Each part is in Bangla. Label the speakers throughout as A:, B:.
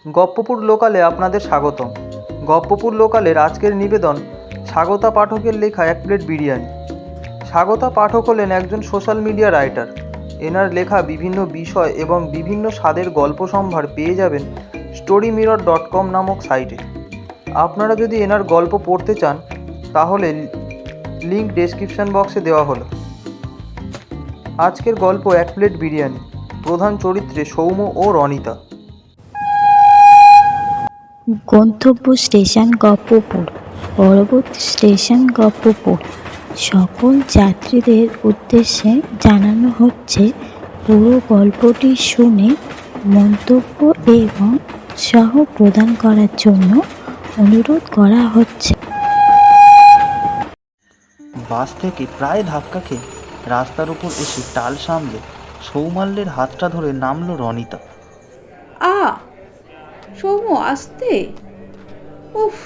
A: গপ্পপুর লোকালে আপনাদের স্বাগতম। গপ্পপুর লোকালের আজকের নিবেদন স্বাগতা পাঠকের লেখা এক প্লেট বিরিয়ানি। স্বাগতা পাঠক হলেন একজন সোশ্যাল মিডিয়া রাইটার। এনার লেখা বিভিন্ন বিষয় এবং বিভিন্ন স্বাদের গল্প সম্ভার পেয়ে যাবেন storymirror.com নামক সাইটে। আপনারা যদি এনার গল্প পড়তে চান তাহলে লিঙ্ক ডেসক্রিপশন বক্সে দেওয়া হলো। আজকের গল্প এক প্লেট বিরিয়ানি। প্রধান চরিত্রে সৌম্য ও রনিতা।
B: গন্তব্য স্টেশন গপ্পপুর। পরবর্তী স্টেশন গপ্পপুর। সকল যাত্রীদের উদ্দেশ্যে জানানো হচ্ছে, পুরো গল্পটি শুনে মন্তব্য এবং উৎসাহ প্রদান করার জন্য অনুরোধ করা হচ্ছে।
A: বাস থেকে প্রায় ধাক্কা খেয়ে রাস্তার উপর এসে টাল সামলে সৌমাল্যের হাতটা ধরে নামলো রনিতা।
C: আ সৌম্য, আসতে। উফ।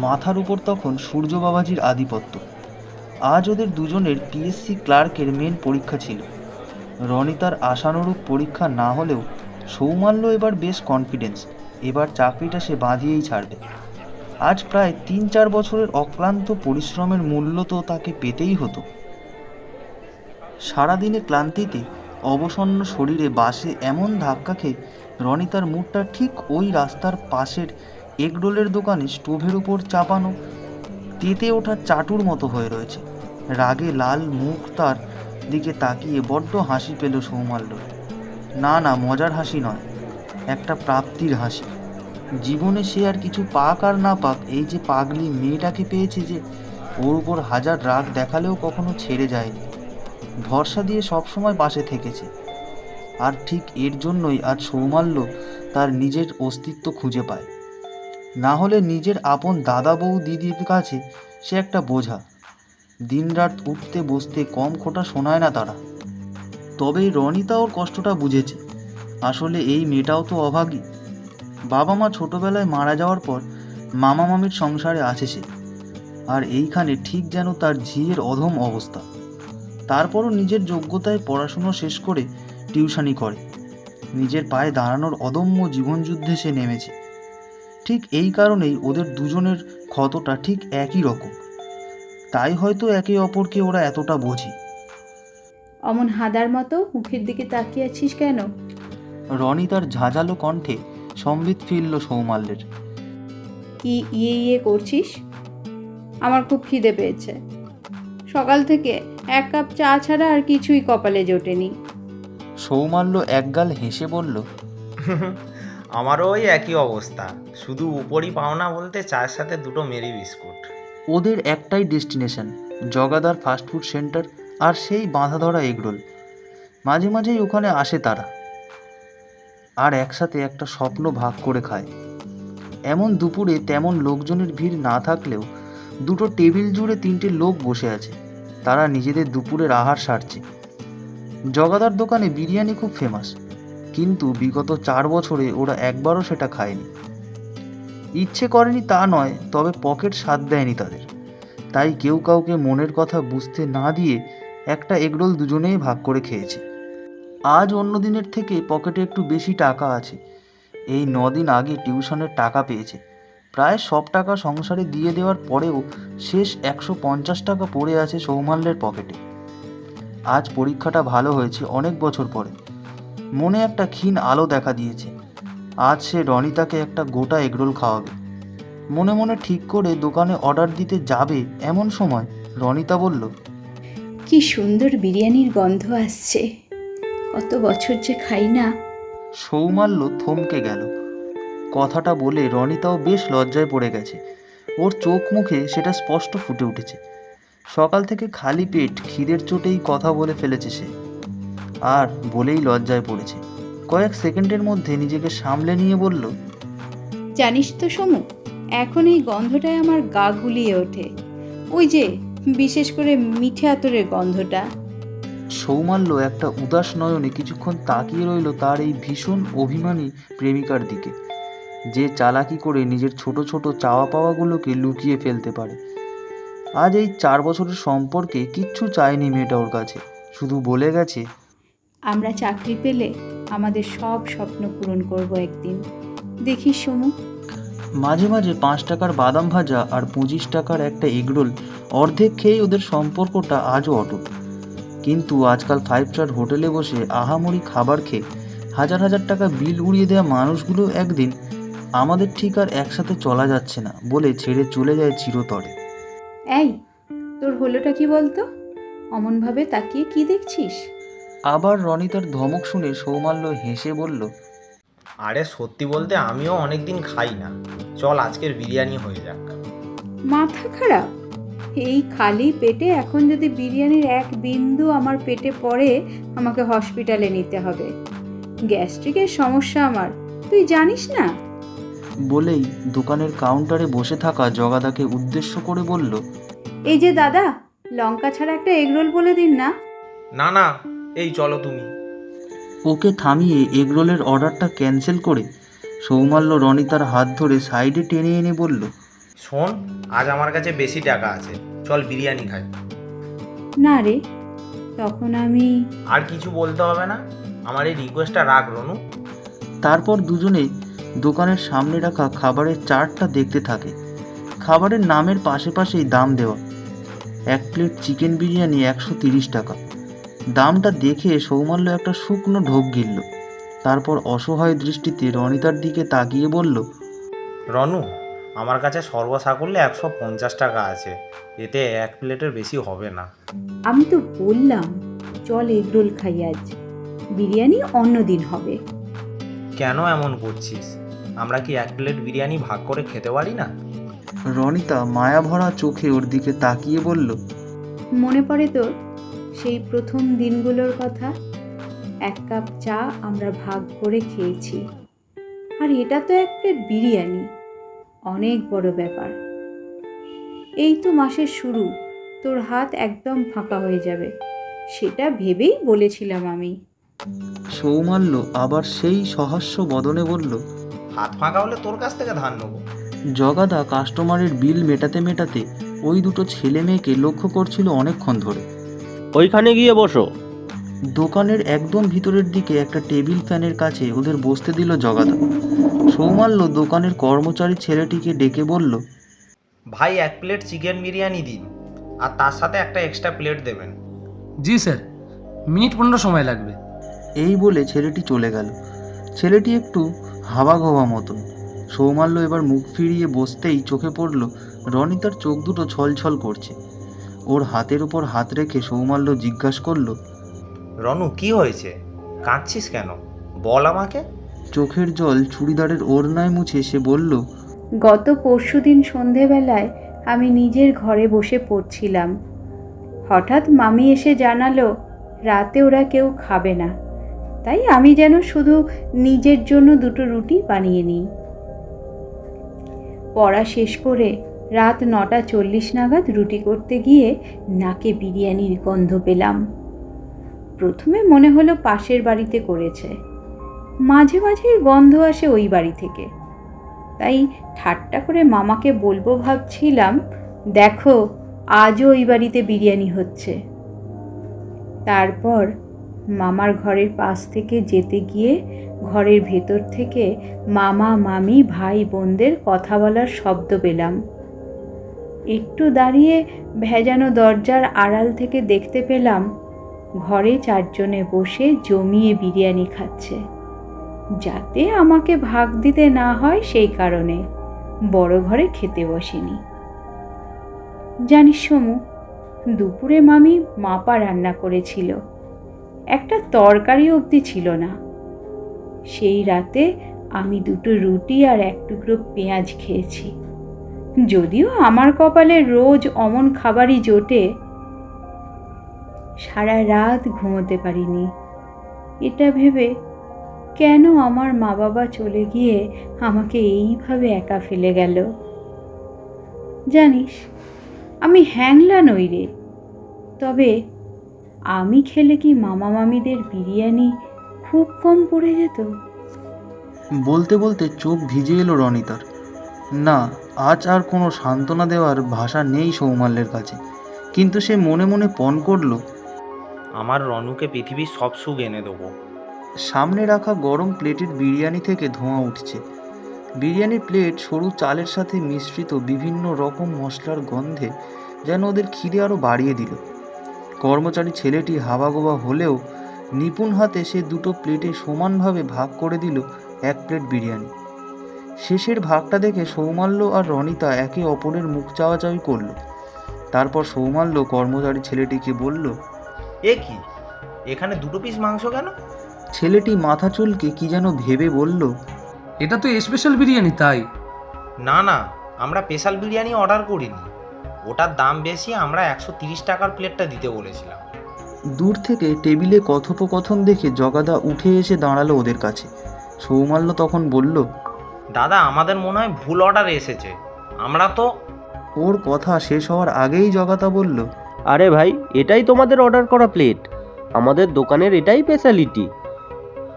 A: মাথার উপর তখন সূর্য বাবাজির আধিপত্য। আজ ওদের দুজনের পিএসসি ক্লার্কের মেন পরীক্ষা ছিল। রনিতার আশানুরূপ পরীক্ষা না হলেও সৌমাল্য এবার বেশ কনফিডেন্স, এবার চাকরিটা সে বাঁধিয়েই ছাড়বে। আজ প্রায় 3-4 বছরের অক্লান্ত পরিশ্রমের মূল্য তো তাকে পেতেই হতো। সারাদিনে ক্লান্তিতে অবসন্ন শরীরে বাসে এমন ধাক্কা খেয়ে রনিতার মুডটা ঠিক ওই রাস্তার পাশের এগরোলের দোকানে স্টোভের উপর চাপানো তেতে ওঠা চাটুর মতো হয়ে রয়েছে। রাগে লাল মুখ তার দিকে তাকিয়ে বড্ড হাসি পেল সৌমাল্য। না, মজার হাসি নয়, একটা প্রাপ্তির হাসি। জীবনে সে আর কিছু পাক আর না পাক, এই যে পাগলি মেয়েটাকে পেয়েছে, যে ওর উপর হাজার রাগ দেখালেও কখনো ছেড়ে যায়নি, ভরসা দিয়ে সবসময় পাশে থেকেছে। আর ঠিক এর জন্যই আজ সৌমাল্য তার নিজের অস্তিত্ব খুঁজে পায়। না হলে নিজের আপন দাদা বউ দিদির কাছে সে একটা বোঝা। দিনরাত উঠতে বসতে কম খোটা শোনায় না তারা। তবে রনিতা ওর কষ্টটা বুঝেছে। আসলে এই মেয়েটাও তো অভাগী। বাবা মা ছোটবেলায় মারা যাওয়ার পর মামা মামির সংসারে আছে সে। আর এইখানে ঠিক যেন তার ঝিয়ের অধম অবস্থা। তারপরও নিজের যোগ্যতায় পড়াশুনো শেষ করে টিউশনি করে নিজের পায়ে দাঁড়ানোর অদম্য জীবনযুদ্ধে সে নেমেছে। ঠিক এই কারণেই ওদের দুজনের ক্ষতটা ঠিক একই রকম। তাই হয়তো একে অপরকে ওরা এতটা বোঝে।
C: অমন হাদার মতো মুখের দিকে তাকিয়ে আছিস কেন?
A: রনিতার ঝাঁঝালো কণ্ঠে সম্বিত ফিরল সৌমাল্যের।
C: কি ইয়ে করছিস? আমার খুব খিদে পেয়েছে। সকাল থেকে 1 কাপ চা ছাড়া আর কিছুই কপালে জোটেনি।
A: সৌমাল্য একগাল হেসে বলল,
D: আমারও ওই একই অবস্থা, শুধু উপরই পাওনা বলতে চায়ের সাথে 2টো মেরি বিস্কুট।
A: ওদের একটাই ডেস্টিনেশন, জগাদার ফাস্টফুড সেন্টার আর সেই বাঁধা ধরা এগরোল। মাঝে মাঝেই ওখানে আসে তারা, আর একসাথে একটা স্বপ্ন ভাগ করে খায়। এমন দুপুরে তেমন লোকজনের ভিড় না থাকলেও 2টো টেবিল জুড়ে 3টে লোক বসে আছে। তারা নিজেদের দুপুরের আহার সারছে। জগাদার দোকানে বিরিয়ানি খুব ফেমাস, কিন্তু বিগত 4 বছরে ওরা একবারও সেটা খায়নি। ইচ্ছে করেনি তা নয়, তবে পকেট সাথ দেয়নি তাদের। তাই কেউ কাউকে মনের কথা বুঝতে না দিয়ে একটা এগরোল দুজনেই ভাগ করে খেয়েছে। আজ অন্য দিনের থেকে পকেটে একটু বেশি টাকা আছে। এই 9 দিন আগে টিউশনের টাকা পেয়েছে। প্রায় সব টাকা সংসারে দিয়ে দেওয়ার পরেও শেষ 150 টাকা পড়ে আছে সৌমাল্যের পকেটে। আজ পরীক্ষাটা ভালো হয়েছে অনেক বছর পরে। মনে একটা ক্ষীণ আলো দেখা দিয়েছে। আজ সে রনিতাকে একটা গোটা এগরোল খাওয়াবে। মনে মনে ঠিক করে দোকানে অর্ডার দিতে যাবে, এমন সময় রনিতা বলল,
C: কি সুন্দর বিরিয়ানির গন্ধ আসছে। কত বছর যে খাই না।
A: সৌমাল্য থমকে গেল। কথাটা বলে রনিতাও বেশ লজ্জায় পড়ে গেছে। ওর চোখ মুখে সেটা স্পষ্ট ফুটে উঠেছে। সকাল থেকে খালি পেট খিদের চোটেই কথা বলে ফেলেছে সে, আর বলেই লজ্জায় পড়েছে। কয়েক সেকেন্ডের মধ্যে নিজেকে সামলে নিয়ে বলল,
C: জানিস তো সমু, এখন এই গন্ধটায় আমার গা গুলিয়ে ওঠে। ওই যে বিশেষ করে মিঠে আতরের গন্ধটা।
A: সৌমাল্য একটা উদাস নয়নে কিছুক্ষণ তাকিয়ে রইল তার এই ভীষণ অভিমানী প্রেমিকার দিকে, যে চালাকি করে নিজের ছোট ছোট চাওয়া পাওয়াগুলোকে লুকিয়ে ফেলতে পারে। আজ এই 4 বছরের সম্পর্কে কিচ্ছু চায়নি মেয়েটা ওর কাছে, শুধু বলে গেছে,
C: আমরা চাকরি পেলে আমাদের সব স্বপ্ন পূরণ করব একদিন। দেখিস সমু।
A: মাঝে মাঝে 5 টাকার বাদাম ভাজা আর 25 টাকার একটা এগরোল অর্ধেক খেয়েই ওদের সম্পর্কটা আজও অটুট। কিন্তু আজকাল 5 স্টার হোটেলে বসে আহামরি খাবার খেয়ে হাজার হাজার টাকা বিল উড়িয়ে দেওয়া মানুষগুলো একদিন আমাদের ঠিক আর একসাথে চলা যাচ্ছে না বলে ছেড়ে চলে যায় চিরতরে।
C: এই, তোর হলোটা কি বলতো? অমনভাবে তাকিয়ে কি দেখছিস?
A: আবার রনিতার ধমক শুনে সৌমাল্য হেসে বলল,
D: আরে সত্যি বলতে আমিও অনেক দিন খাই না, চল আজকের বিরিয়ানি হয়ে যাক।
C: মাথা খারাপ? এই খালি পেটে এখন যদি বিরিয়ানির এক বিন্দু আমার পেটে পড়ে, আমাকে হসপিটালে নিতে হবে। গ্যাস্ট্রিকের সমস্যা আমার, তুই জানিস না?
A: বলেই দোকানের কাউন্টারে বসে থাকা জগাদাকে উদ্দেশ্য করে বলল,
C: এই যে দাদা, লঙ্কা ছাড়া একটা এগরোল বলে দিন না।
D: না না, এই চলো তুমি।
A: ওকে থামিয়ে এগরোলের অর্ডারটা ক্যান্সেল করে সৌমাল্য রনিতার হাত ধরে সাইডে টেনে এনে বলল,
D: শোন, আজ আমার কাছে বেশি টাকা আছে, চল বিরিয়ানি খাই।
C: না রে, তখন আমি
D: আর কিছু বলতে হবে না, আমার এই রিকোয়েস্টটা রাখ রনু।
A: তারপর দুজনেই দোকানের সামনে রাখা খাবারের চার্টটা দেখতে থাকে। খাবারের নামের পাশে পাশেই দাম দেওয়া। 1 প্লেট চিকেন বিরিয়ানি 130 টাকা। দামটা দেখে সৌমাল্য একটা শুকনো ঢোক গিলল। তারপর অসহায় দৃষ্টিতে রনিতার দিকে তাকিয়ে বলল,
D: রনু, আমার কাছে সর্বসাকুল্যে 150 টাকা আছে, এতে 1 প্লেটের বেশি হবে না।
C: আমি তো বললাম চল এগরোল খাই আজ, বিরিয়ানি অন্য দিন হবে।
D: কেন এমন করছিস? আমরা কি 1 প্লেট বিরিয়ানি ভাগ করে খেতে পারি না?
A: রনিতা মায়াভরা চোখে ওর দিকে তাকিয়ে বলল,
C: মনে পড়ে তোর সেই প্রথম দিনগুলোর কথা? 1 কাপ চা আমরা ভাগ করে খেয়েছি, আর এটা তো 1 প্লেট বিরিয়ানি, অনেক বড় ব্যাপার। এই তো মাসের শুরু, তোর হাত একদম ফাঁকা হয়ে যাবে, সেটা ভেবেই বলেছিলাম আমি।
A: সৌমাল্য আবার সেই সহাস্য বদনে বলল,
D: হাত ফাঁকা হলে তোর কাছ থেকে ধার নেবো।
A: জগাদা কাস্টমারের বিল মেটাতে মেটাতে ওই দুটো ছেলে মেয়েকে লক্ষ্য করছিল অনেকক্ষণ ধরে।
E: ওইখানে গিয়ে বসো।
A: দোকানের একদম ভিতরের দিকে একটা টেবিল ফ্যানের কাছে ওদের বসতে দিল জগাদা। সৌমাল্য দোকানের কর্মচারী ছেলেটিকে ডেকে বলল,
D: ভাই 1 প্লেট চিকেন বিরিয়ানি দিন, আর তার সাথে একটা এক্সট্রা প্লেট দেবেন।
F: জি স্যার, মিনিট 15 সময় লাগবে।
A: এই বলে ছেলেটি চলে গেল। ছেলেটি একটু হাওয়া মতন। সৌমাল্য এবার মুখ ফিরিয়ে বসতেই চোখে পড়ল রনিতার চোখ দুটো ছলছল করছে। ওর হাতের উপর হাত রেখে সৌমাল্য জিজ্ঞাসা করল,
D: রনু, কি হয়েছে? কাঁদছিস কেন? বল আমাকে।
A: চোখের জল চুড়িদারের ওড়নায় মুছে সে বলল,
C: গত পরশুদিন সন্ধেবেলায় আমি নিজের ঘরে বসে পড়ছিলাম, হঠাৎ মামি এসে জানালো রাতে ওরা কেউ খাবে না, তাই আমি যেন শুধু নিজের জন্য 2টো রুটি বানিয়ে নিই। পড়া শেষ করে রাত 9:40 নাগাদ রুটি করতে গিয়ে নাকে বিরিয়ানির গন্ধ পেলাম। প্রথমে মনে হলো পাশের বাড়িতে করেছে, মাঝে মাঝেই গন্ধ আসে ওই বাড়ি থেকে, তাই ঠাট্টা করে মামাকে বলবো ভাবছিলাম, দেখো আজও ওই বাড়িতে বিরিয়ানি হচ্ছে। তারপর মামার ঘরের পাশ থেকে যেতে গিয়ে ঘরের ভেতর থেকে মামা মামি ভাই বোনদের কথা বলার শব্দ পেলাম। একটু দাঁড়িয়ে ভেজানো দরজার আড়াল থেকে দেখতে পেলাম ঘরে 4 জনে বসে জমিয়ে বিরিয়ানি খাচ্ছে। যাতে আমাকে ভাগ দিতে না হয় সেই কারণে বড় ঘরে খেতে বসেনি। জানিস সমু, দুপুরে মামি মাপা রান্না করেছিল, একটা তরকারি অবধি ছিল না। সেই রাতে আমি 2টো রুটি আর 1 টুকরো পেঁয়াজ খেয়েছি। যদিও আমার কপালে রোজ অমন খাবারই জোটে। সারা রাত ঘুমোতে পারিনি, এটা ভেবে কেন আমার মা বাবা চলে গিয়ে আমাকে এইভাবে একা ফেলে গেল। জানিস, আমি হ্যাংলা নই রে, তবে আমি খেলে কি মামা মামিদের বিরিয়ানি খুব কম পড়ে যেত?
A: বলতে বলতে চোখ ভিজে এলো রনিতার। না, আজ আর কোনো সান্ত্বনা দেওয়ার ভাষা নেই সৌমাল্যের কাছে। কিন্তু সে মনে মনে পণ করল,
D: আমার রনুকে পৃথিবীর সব সুখ এনে দেবো।
A: সামনে রাখা গরম প্লেটের বিরিয়ানি থেকে ধোঁয়া উঠছে। বিরিয়ানির প্লেট সরু চালের সাথে মিশ্রিত বিভিন্ন রকম মশলার গন্ধে যেন ওদের খিদে আরও বাড়িয়ে দিল। কর্মচারী ছেলেটি হাবাগোবা হলেও নিপুণ হাতে সে দুটো প্লেটে সমানভাবে ভাগ করে দিল এক প্লেট বিরিয়ানি। শেষের ভাগটা দেখে সৌমাল্য আর রনিতা একে অপরের মুখ চাওয়াচাওয়ি করলো। তারপর সৌমাল্য কর্মচারী ছেলেটিকে বলল,
D: এ কি, এখানে 2 পিস মাংস কেন?
A: ছেলেটি মাথা চুলকে কি যেন ভেবে বলল,
F: এটা তো স্পেশাল বিরিয়ানি তাই।
D: না না, আমরা স্পেশাল বিরিয়ানি অর্ডার করিনি, ওটার দাম বেশি, আমরা 130 টাকার প্লেটটা দিতে বলেছিলাম।
A: দূর থেকে টেবিলে কথোপকথন দেখে জগাদা উঠে এসে দাঁড়ালো ওদের কাছে। সৌমাল্য তখন বলল,
D: দাদা, আমাদের মনে হয় ভুল অর্ডার এসেছে, আমরা তো।
A: ওর কথা শেষ হওয়ার আগেই জগাদা বলল,
E: আরে ভাই, এটাই তোমাদের অর্ডার করা প্লেট, আমাদের দোকানের এটাই স্পেশালিটি।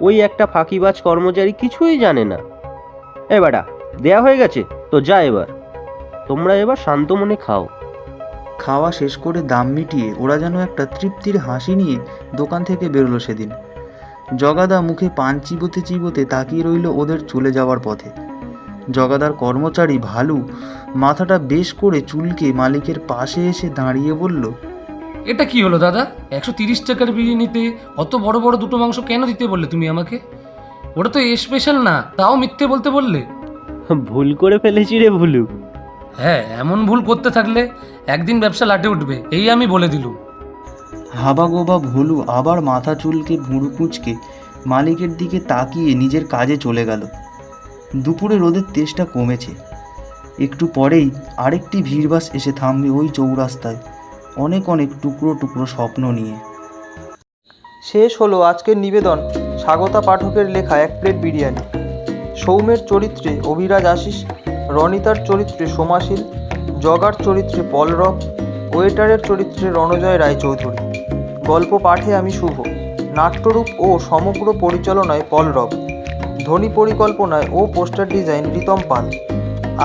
E: ওই একটা ফাঁকিবাজ কর্মচারী কিছুই জানে না। এবারা দেয়া হয়ে গেছে তো, যা এবার, তোমরা এবার শান্ত মনে খাও।
A: খাওয়া শেষ করে দাম মিটিয়ে ওরা যেন একটা তৃপ্তির হাসি নিয়ে দোকান থেকে বেরোলো সেদিন। জগাদা মুখে পান চিবোতে চিবোতে তাকিয়ে রইল ওদের চলে যাওয়ার পথে। জগাদার কর্মচারী ভালু মাথাটা বেশ করে চুলকে মালিকের পাশে এসে দাঁড়িয়ে বলল,
F: এটা কি হলো দাদা? 130 টাকার বিরিয়ানিতে অত বড় বড় দুটো মাংস কেন দিতে বললে তুমি আমাকে? ওটা তো স্পেশাল না, তাও মিথ্যে বলতে বললে।
E: ভুল করে ফেলেছি রে ভুলু।
F: হ্যাঁ, এমন ভুল করতে থাকলে একদিন ব্যবসা লাটে উঠবে, এই আমি বলে দিলুম।
A: হাবাগোবা ভুলু আবার মাথা চুলকে ভুঁড়ু কুঁচকে মালিকের দিকে তাকিয়ে নিজের কাজে চলে গেল। দুপুরে রোদের তেজটা কমেছে। একটু পরেই আরেকটি ভিড়বাস এসে থামবে ওই চৌরাস্তায়, অনেক অনেক টুকরো টুকরো স্বপ্ন নিয়ে। শেষ হলো আজকের নিবেদন স্বাগতা পাঠকের লেখা এক প্লেট বিরিয়ানি। সৌমের চরিত্রে অভিরাজ আশিস, রনিতার চরিত্রে সোমাশীল, জগার চরিত্রে পলরব, ওয়েটারের চরিত্রে রণজয় রায়চৌধুরী। গল্প পাঠে আমি শুভ, নাট্যরূপ ও সমগ্র পরিচালনায় পলরব, ধ্বনি পরিকল্পনায় ও পোস্টার ডিজাইন রিতম পাল।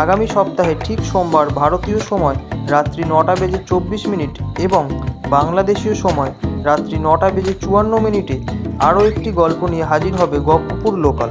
A: আগামী সপ্তাহে ঠিক সোমবার ভারতীয় সময় রাত্রি 9:24 এবং বাংলাদেশীয় সময় রাত্রি 9:54 আরও একটি গল্প নিয়ে হাজির হবে গপ্পপুর লোকাল।